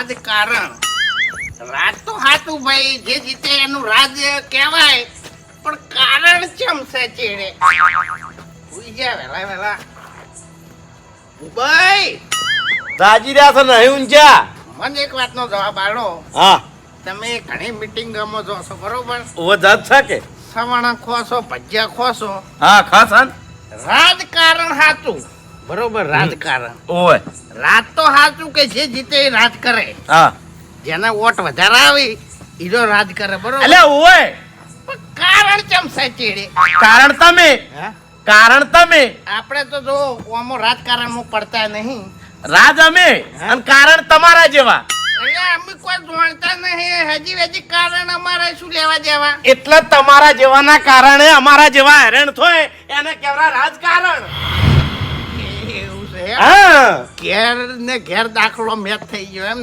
રાજકારણ. રાજ તો હાતું ભાઈ, જે જીતે એનું રાજ કહેવાય, પણ કારણ ચમ છે ચેડે? ઉઈ જા વેલા વેલા. ભાઈ રાજી રહ્યા છો નહીં ઊંચા? મને એક વાતનો જવાબ આલો. હા તમે ઘણી મિટિંગમાં જો છો બરોબર? ઓ જાત છે કે સવાણા ખોસો, ભજીયા ખોસો. હા ખાસ હા રાજકારણ હાચું બરોબર. રાજકારણ ઓય રાજ તો હાચું કે જે જીતે એ રાજ કરે. હા જેના વોટ વધારે આવી ઈનો રાજ કરે બરોબર. એટલે ઓય પણ કારણ ચમ છે ચેડે? કારણ તમે હા? કારણ તમે આપણે તો જો આમાં રાજકારણમાં પડતા નહીં. રાજ અમે અને કારણ તમારા જેવા. અહીંયા અમે કોઈ જાણતા નહીં. હજી કારણ અમારે શું લેવા દેવા? એટલે તમારા જેવાના કારણે અમારા જેવા હેરાન થાય એને કહેવાય રાજકારણ. એવું છે? હા ઘેર ને ઘેર દાખલો મેચ થઈ ગયો એમ.